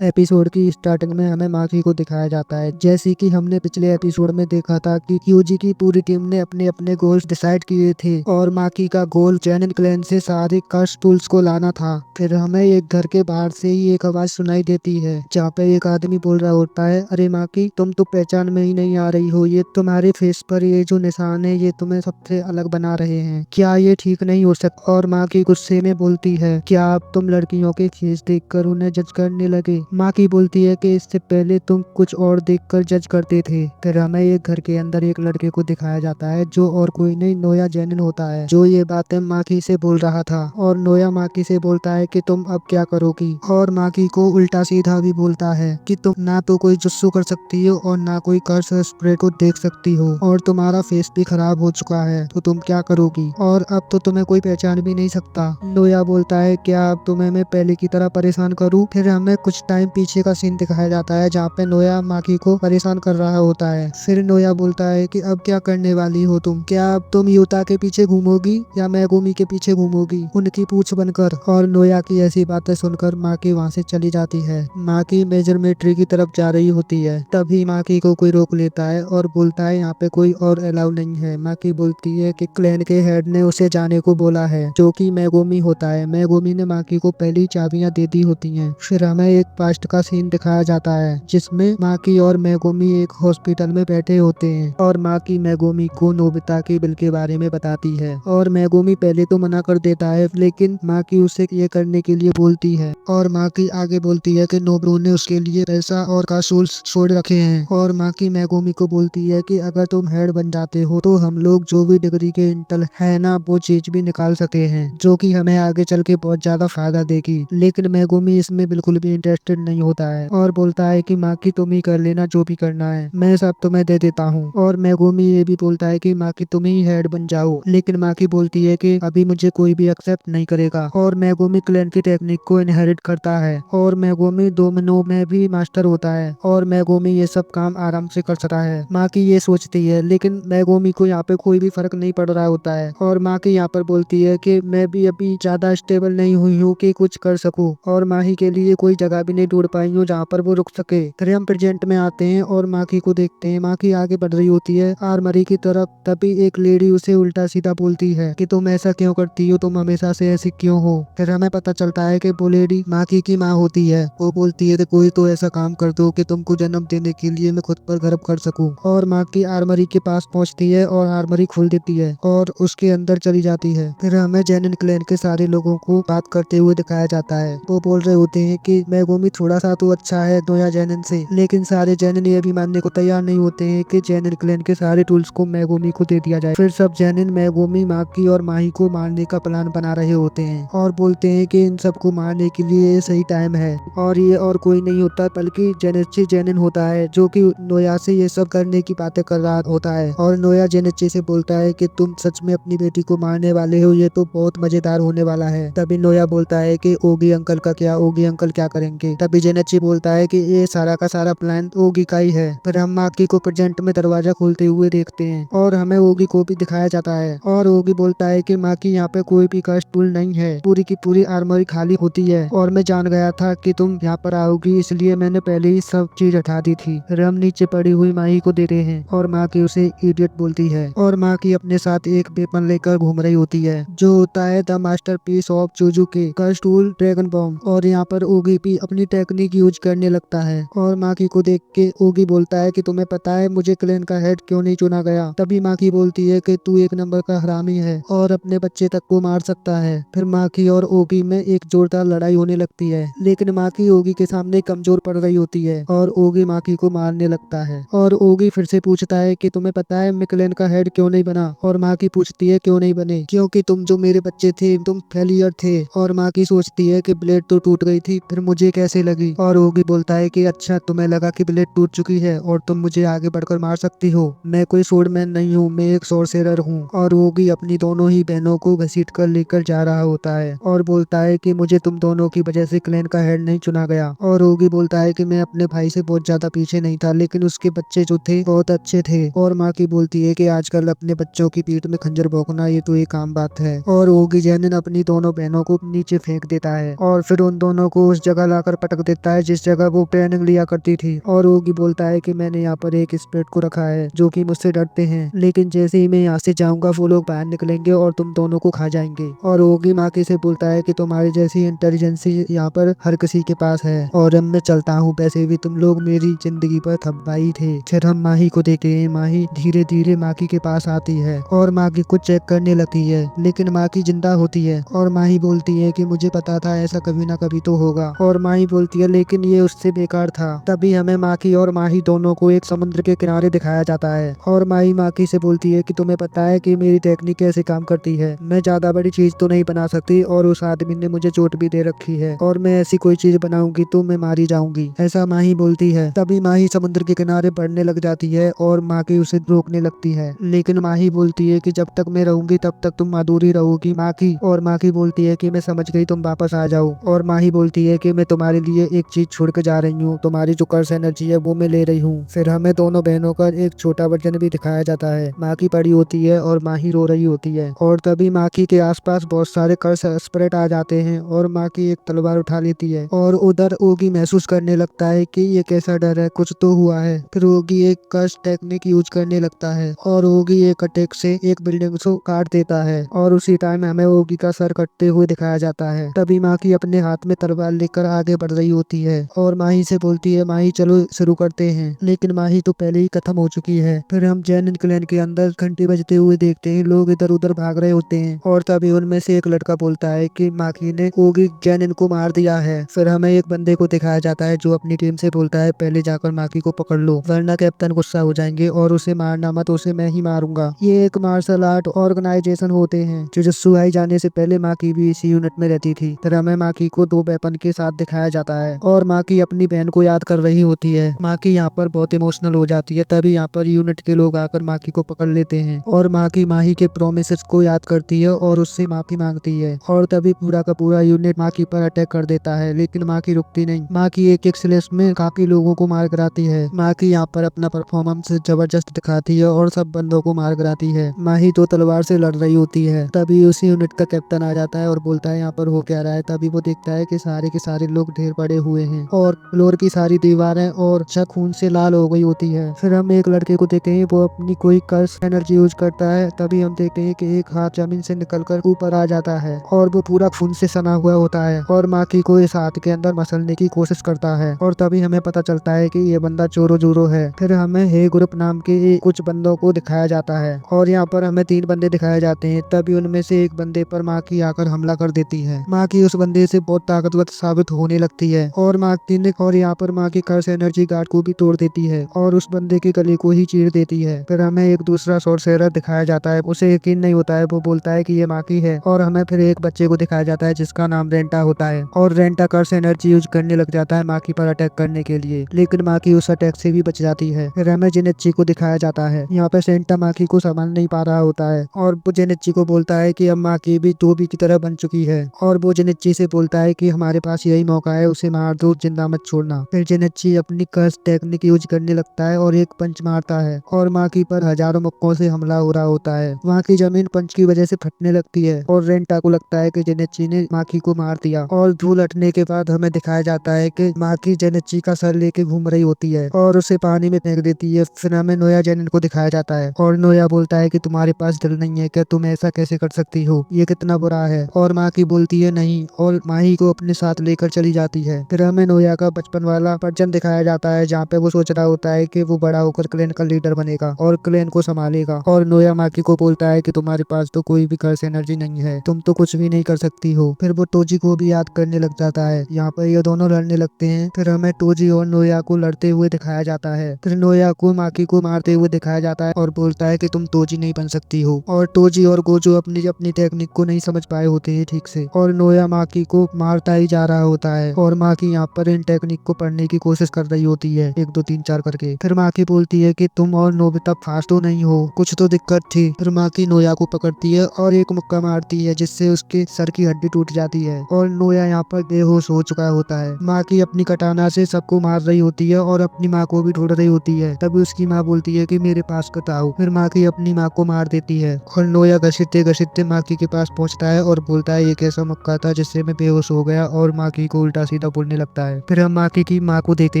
Episode की starting में हमें माकी को दिखाया जाता है। जैसे कि हमने पिछले एपिसोड में देखा था कि क्यूजी की पूरी टीम ने अपने अपने गोल्स डिसाइड किए थे और माकी का गोल जेनिन क्लैन से सारे कर्स टूल्स को लाना था। फिर हमें एक घर के बाहर से ही एक आवाज सुनाई देती है जहाँ पे एक आदमी बोल रहा होता है, अरे माकी, तुम तो पहचान में ही नहीं आ रही हो। ये तुम्हारे फेस पर ये जो निशान है ये तुम्हें सबसे अलग बना रहे हैं। क्या ये ठीक नहीं हो सकता? और माकी गुस्से में बोलती है, क्या अब तुम लड़कियों के फेस देखकर उन्हें जज करने लगे? माँ की बोलती है कि इससे पहले तुम कुछ और देखकर जज करते थे। फिर हमें एक घर के अंदर एक लड़के को दिखाया जाता है जो और कोई नहीं नोया जेनिन होता है, जो ये बातें माकी से बोल रहा था। और नोया माकी से बोलता है कि तुम अब क्या करोगी, और माकी को उल्टा सीधा भी बोलता है कि तुम ना तो कोई जुस्सु कर सकती हो और ना कोई कर्स स्प्रे को देख सकती हो, और तुम्हारा फेस भी खराब हो चुका है, तो तुम क्या करोगी? और अब तो तुम्हें कोई पहचान भी नहीं सकता। नोया बोलता है, क्या अब तुम्हें मैं पहले की तरह परेशान करूं? फिर हमें कुछ टाइम पीछे का सीन दिखाया जाता है जहाँ पे नोया माकी को परेशान कर रहा होता है। फिर नोया बोलता है कि अब क्या करने वाली हो तुम? क्या अब तुम यूता के पीछे घूमोगी या मेगुमी के पीछे घूमोगी उनकी पूछ बनकर? और नोया की ऐसी बातें सुनकर माकी वहाँ से चली जाती है। माकी मेजरमेट्री की तरफ जा रही होती है, तभी माकी को कोई रोक लेता है और बोलता है यहाँ पे कोई और अलाउ नहीं है। माकी बोलती है कि क्लैन के हेड ने उसे जाने को बोला है, जो कि मेगुमी होता है। मेगुमी ने माकी को पहली चाबियां दे दी होती हैं। फिर हमें एक पास्ट का सीन दिखाया जाता है जिसमें माकी और मेगुमी एक हॉस्पिटल में बैठे होते हैं और माकी मेगुमी को नोबिता के बिल के बारे में बताती है। और मेगुमी पहले तो मना कर देता है, लेकिन माकी उसे ये करने के लिए बोलती है। और माकी आगे बोलती है कि नोबरू ने उसके लिए पैसा और कासूल्स छोड़ रखे हैं। और माकी मेगुमी को बोलती है कि अगर तुम हेड बन जाते हो तो हम लोग जो भी डिग्री के इंटेल है ना, वो चीज भी निकाल सकते हैं, जो कि हमें आगे चल के बहुत ज्यादा फायदा देगी। लेकिन मेगुमी इसमें बिल्कुल भी इंटरेस्टेड नहीं होता है और बोलता है कि माकी तुम ही कर लेना, जो भी करना है मैं सब तुम्हें दे देता हूँ। और मेगुमी ये भी बोलता है कि माकी तुम ही हेड बन जाओ, लेकिन माकी बोलती है कि अभी मुझे कोई भी एक्सेप्ट नहीं करेगा। और मेगुमी क्लैन की टेक्निक को इनहेरिट करता है और मेगुमी डोमिनो में भी मास्टर होता है और मेगुमी ये सब काम आराम से कर सकता है। माकी ये सोचती है, लेकिन मेगुमी को यहाँ पे कोई भी फर्क नहीं पड़ रहा होता है। और माकी यहाँ पर बोलती है कि मैं भी अभी ज्यादा स्टेबल नहीं हुई हूँ कि कुछ कर सकूं, और माही के लिए कोई जगह भी नहीं ढूंढ पाई हूँ जहाँ पर वो रुक सके। फिर हम प्रेजेंट में आते हैं और माकी को देखते हैं। माकी आगे बढ़ रही होती है आर्मरी की तरफ, तभी एक लेडी उसे उल्टा सीधा बोलती है कि तुम ऐसा क्यों करती हो, तुम हमेशा से ऐसी क्यों हो? फिर हमें पता चलता है कि वो लेडी माकी की माँ होती है। वो बोलती है कि कोई तो ऐसा काम कर दो कि तुमको जन्म देने के लिए मैं खुद पर गर्व कर सकूं। और माकी आर्मरी के पास पहुंचती है और आर्मरी खोल देती है और उसके अंदर चली जाती है। फिर हमें जेनिन क्लैन के सारे लोगों को बात करते हुए दिखाया जाता है। वो बोल रहे होते हैं कि मेगुमी थोड़ा सा तो अच्छा है नोया जेनिन से, लेकिन सारे जेनिन ये भी मानने को तैयार नहीं होते हैं कि जेनिन क्लैन के सारे टूल्स को मेगुमी को दे दिया जाए। फिर सब जेनिन मेगुमी, माकी और माही को मारने का प्लान बना रहे होते हैं और बोलते हैं कि इन सबको मारने के लिए ये सही टाइम है, और ये और कोई नहीं होता बल्कि जेनिची जेनिन होता है, जो कि नोया से ये सब करने की बातें कर रहा होता है। और नोया जेनिची से बोलता है कि तुम सच में अपनी बेटी को मारने वाले हो, ये तो बहुत मजेदार होने वाला है। तभी नोया बोलता है कि ओगी अंकल का क्या, ओगी अंकल क्या करेंगे? तभी जेनिची बोलता है कि ये सारा का सारा प्लान ओगी का ही है। फिर हम माकी को प्रेजेंट में दरवाजा खोलते हुए देखते हैं और हमें ओगी को भी दिखाया जाता है। और ओगी बोलता है कि माकी यहाँ पे कोई भी कर्स टूल नहीं है, पूरी की पूरी आर्मरी खाली होती है, और मैं जान गया था कि तुम यहाँ पर आओगी, इसलिए मैंने पहले ही सब चीज हटा दी थी। फिर हम नीचे पड़ी हुई माही को देते हैं और माँ की उसे इडियट बोलती है। और माँ की अपने साथ एक वेपन लेकर घूम रही होती है जो होता है द मास्टरपीस ऑफ जुजुके कर्स टूल ड्रैगन बॉम्ब। और यहाँ पर ओगी भी अपनी टेक्निक यूज करने लगता है और माकी को देख के ओगी बोलता है कि तुम्हें पता है मुझे क्लैन का हेड क्यों नहीं चुना गया? तभी माकी बोलती है कि तू एक नंबर का हरामी है और अपने बच्चे तक को मार सकता है। फिर माकी और ओगी में एक जोरदार लड़ाई होने लगती है, लेकिन माकी ओगी के सामने कमजोर पड़ रही होती है और ओगी माकी को मारने लगता है। और ओगी फिर से पूछता है कि तुम्हें पता है मैं क्लैन का हेड क्यों नहीं बना? और माकी पूछती है क्यों नहीं बने? क्योंकि तुम जो मेरे बच्चे थे तुम फेलियर थे। और माकी सोचती है कि ब्लेड तो टूट गई थी, फिर मुझे कैसे लगी? और ओगी बोलता है कि अच्छा, तुम्हें लगा कि ब्लेड टूट चुकी है और तुम मुझे आगे बढ़कर मार सकती हो? मैं कोई स्वॉर्डमैन नहीं हूँ, मैं एक सॉर्सरर हूँ। और ओगी अपनी दोनों ही बहनों को घसीट कर लेकर जा रहा होता है और बोलता है कि मुझे तुम दोनों की वजह से क्लैन का हेड नहीं चुना गया। और ओगी बोलता है कि मैं अपने भाई से बहुत ज्यादा पीछे नहीं था, लेकिन उसके बच्चे जो थे बहुत अच्छे थे। और माकी बोलती है कि आजकल अपने बच्चों की पीठ में खंजर भोंकना ये तो एक आम बात है। और ओगी जेनिन अपनी दोनों बहनों को नीचे फेंक देता है और फिर उन दोनों को उस जगह लाकर पटक देता है जिस जगह वो ट्रेनिंग लिया करती थी। और ओगी बोलता है कि मैंने यहाँ पर एक स्पिरिट को रखा है जो कि मुझसे डरते हैं, लेकिन जैसे ही मैं यहाँ से जाऊंगा वो लोग बाहर निकलेंगे और तुम दोनों को खा जाएंगे। और ओगी माकी से बोलता है कि तुम्हारी जैसी इंटेलिजेंसी यहाँ पर हर किसी के पास है और अब मैं चलता हूँ, वैसे भी तुम लोग मेरी जिंदगी पर थपबाई थे। फिर हम माही को देखते हैं। माही धीरे धीरे माकी के पास आती है और माकी को चेक करने लगती है, लेकिन माकी जिंदा होती है। और माही बोलती है कि मुझे पता था ऐसा कभी ना कभी तो होगा। और माही बोलती है लेकिन ये उससे बेकार था। तभी हमें माकी और माही दोनों को एक समुद्र के किनारे दिखाया जाता है और माही माकी से बोलती है कि तुम्हें पता है कि मेरी टेक्निक कैसे काम करती है। मैं ज्यादा बड़ी चीज तो नहीं बना सकती और उस आदमी ने मुझे चोट भी दे रखी है और मैं ऐसी कोई चीज बनाऊंगी तो मैं मारी जाऊंगी, ऐसा माही बोलती है। तभी माही समुद्र के किनारे बढ़ने लग जाती है और माकी उसे रोकने लगती है, लेकिन माही बोलती है कि जब तक मैं रहूंगी तब तक तुम अधूरी रहोगी माकी। और माकी बोलती है कि मैं समझ गई, तुम वापस आ जाओ। और माही बोलती है कि मैं तुम्हारे लिए एक चीज छोड़ के जा रही हूँ, तुम्हारी जो कर्स एनर्जी है वो मैं ले रही हूँ। फिर हमें दोनों बहनों का एक छोटा वर्जन भी दिखाया जाता है। माकी पड़ी होती है और माही रो रही होती है और तभी माकी के आसपास बहुत सारे कर्स स्प्रेड आ जाते हैं और माकी एक तलवार उठा लेती है और उधर ओगी महसूस करने लगता है कि ये कैसा डर है, कुछ तो हुआ है। फिर ओगी एक कर्स टेक्निक यूज करने लगता है और ओगी एक अटैक से एक बिल्डिंग को काट देता है और उसी टाइम हमें ओगी का सर कटते हुए दिखाया जाता है। तभी माकी अपने हाथ में तलवार लेकर आगे बढ़ रही होती है और माही से बोलती है माही चलो शुरू करते हैं, लेकिन माही तो पहले ही खत्म हो चुकी है। फिर हम जैन क्लैन के अंदर घंटी बजते हुए देखते हैं, लोग इधर उधर भाग रहे होते हैं और तभी उनमें से एक लड़का बोलता है कि माकी ने ओगी जैन को मार दिया है। फिर हमें एक बंदे को दिखाया जाता है जो अपनी टीम से बोलता है पहले जाकर माकी को पकड़ लो वरना कैप्टन गुस्सा हो जाएंगे और उसे मारना मत, उसे मैं ही मारूंगा। ये एक मार्शल आर्ट ऑर्गेनाइजेशन होते हैं। जुजुत्सु आई जाने से पहले माकी भी इसी यूनिट में रहती थी। फिर हमें माकी को दो वेपन के साथ दिखाया जाता है और माकी अपनी बहन को याद कर रही होती है। माकी यहाँ पर बहुत इमोशनल हो जाती है। तभी यहाँ पर यूनिट के लोग आकर माकी को पकड़ लेते हैं और माकी माही के प्रोमिसेस को याद करती है और उससे माफी मांगती है और तभी पूरा का पूरा यूनिट माकी पर अटैक कर देता है, लेकिन माकी रुकती नहीं। माकी एक एक स्लैश में काफी लोगों को मार गिराती है। माकी यहाँ पर अपना परफॉर्मेंस जबरदस्त दिखाती है और सब बंदों को मार गिराती है। माही तो तलवार से लड़ रही होती है। तभी उसी यूनिट का कैप्टन आ जाता है और बोलता है यहाँ पर हो क्या रहा है। तभी वो देखता है कि सारे के सारे लोग ढेर पड़े हुए हैं और फ्लोर की सारी दीवारें और छत खून से लाल हो गई होती है। फिर हम एक लड़के को देखते हैं, वो अपनी कोई कर्स एनर्जी यूज करता है। तभी हम देखते हैं कि एक हाथ जमीन से निकलकर ऊपर आ जाता है और वो पूरा खून से सना हुआ होता है और माकी को इस हाथ के अंदर मसलने की कोशिश करता है और तभी हमें पता चलता है कि ये बंदा चोरो जूरो है। फिर हमें हे ग्रुप नाम के कुछ बंदों को दिखाया जाता है और यहाँ पर हमें 3 बंदे दिखाए जाते हैं। तभी उनमें से एक बंदे पर माकी आकर हमला कर देती है। माकी उस बंदे से बहुत ताकतवर साबित होने लगती है और माकी ने और यहाँ पर माकी कर्स एनर्जी गार्ड को भी तोड़ देती है और उस बंदे के गले को ही चीर देती है। फिर हमें एक दूसरा सॉर्सरर दिखाया जाता है, उसे यकीन नहीं होता है, वो बोलता है कि ये माकी है और हमें फिर एक बच्चे को दिखाया जाता है जिसका नाम रेंटा होता है और रेंटा कर्स एनर्जी यूज करने लग जाता है माकी पर अटैक करने के लिए, लेकिन माकी उस अटैक से भी बच जाती है। फिर हमें जेनेच्ची को दिखाया जाता है। यहाँ पर सेंटा माकी को संभाल नहीं पा रहा होता है और वो जेनेच्ची को बोलता है कि अब माकी भी धोबी की तरह बन चुकी है और वो जेनेच्ची से बोलता है कि हमारे पास यही मौका है, उसे मार दो, जिंदा मत छोड़ना। फिर जेनेच्ची अपनी कर्स टेक्निक यूज करने लगता है और एक पंच मारता है और माकी पर हजारों मुक्कों से हमला हो रहा होता है। वहाँ की जमीन पंच की वजह से फटने लगती है और रेंटा को लगता है कि जेनेच्ची ने माकी को मार दिया और धूल हटने के बाद हमें दिखाया जाता है कि माकी जेनेच्ची का सर लेके घूम रही होती है और उसे पानी में फेंक देती है। फिर हमें नोया जेनिन को दिखाया जाता है और नोया बोलता है कि तुम्हारे पास दिल नहीं है क्या, तुम ऐसा कैसे कर सकती हो, ये कितना बुरा है। और माकी बोलती है नहीं और माही को अपने साथ लेकर चली जाती है। फिर हमें नोया का बचपन वाला वर्जन दिखाया जाता है जहाँ पे वो सोच रहा होता है कि वो बड़ा होकर क्लैन का लीडर बनेगा और क्लैन को संभालेगा और नोया माकी को बोलता है कि तुम्हारे पास तो कोई भी कर्स एनर्जी नहीं है, तुम तो कुछ भी नहीं कर सकती हो। फिर वो टोजी को भी याद करने लग जाता है। यहाँ पर ये दोनों लड़ने लगते हैं। फिर हमें टोजी और नोया को लड़ते हुए दिखाया जाता है। फिर नोया को माकी को मारते हुए दिखाया जाता है और बोलता है कि तुम टोजी नहीं बन सकती हो और टोजी और गोजो अपनी अपनी टेक्निक को नहीं समझ पाए होते हैं ठीक से और नोया माकी को मारता ही जा रहा होता है और माकी यहाँ पर इन टेक्निक को पढ़ने की कोशिश कर रही होती है 1 2 3 4 करके। फिर माकी बोलती है कि तुम और नोबिता फास्ट तो नहीं हो, कुछ तो दिक्कत थी। फिर माकी नोया को पकड़ती है और एक मुक्का मारती है जिससे उसके सर की हड्डी टूट जाती है और नोया यहाँ पर बेहोश हो चुका होता है। माकी अपनी कटाना से सबको मार रही होती है और अपनी माँ को भी ढूंढ रही होती है। तभी उसकी माँ बोलती है कि मेरे पास कटाओ। फिर माकी अपनी माँ को मार देती है और नोया घसीटते घसीटते माकी के पास पहुंचता है और बोलता है ये कैसा मुक्का था जिससे मैं बेहोश हो गया और माकी को उल्टा सीधा सीधा बोलने लगता है। फिर हम माकी की माँ को देखते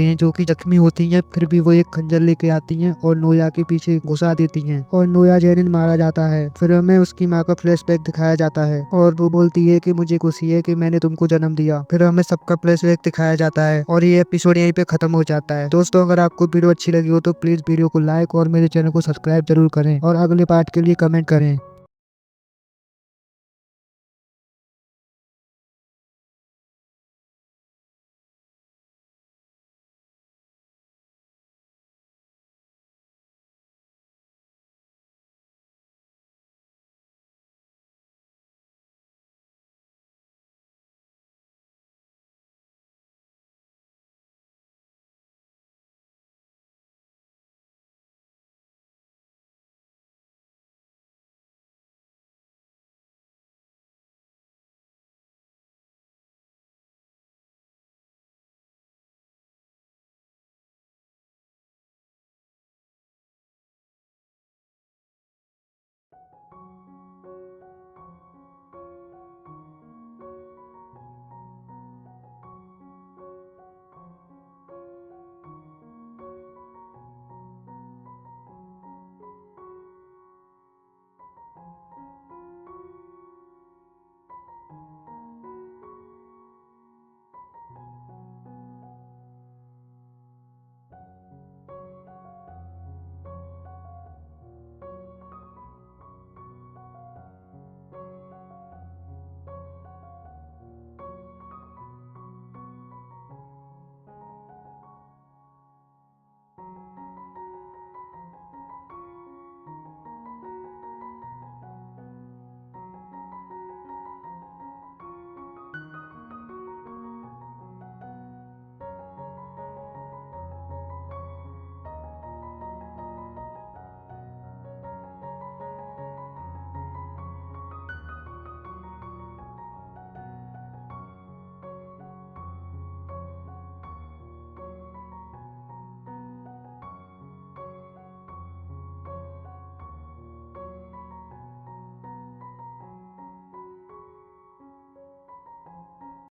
हैं जो कि जख्मी होती हैं, फिर भी वो एक खंजर लेके आती हैं और नोया के पीछे घुसा देती हैं और नोया जेनिन मारा जाता है। फिर हमें उसकी माँ का फ्लैशबैक दिखाया जाता है और वो बोलती है कि मुझे खुशी है कि मैंने तुमको जन्म दिया। फिर हमें सबका फ्लैशबैक दिखाया जाता है और ये एपिसोड यहीं पे खत्म हो जाता है। दोस्तों, अगर आपको वीडियो अच्छी लगी हो तो प्लीज वीडियो को लाइक और मेरे चैनल को सब्सक्राइब जरूर करें और अगले पार्ट के लिए कमेंट करें।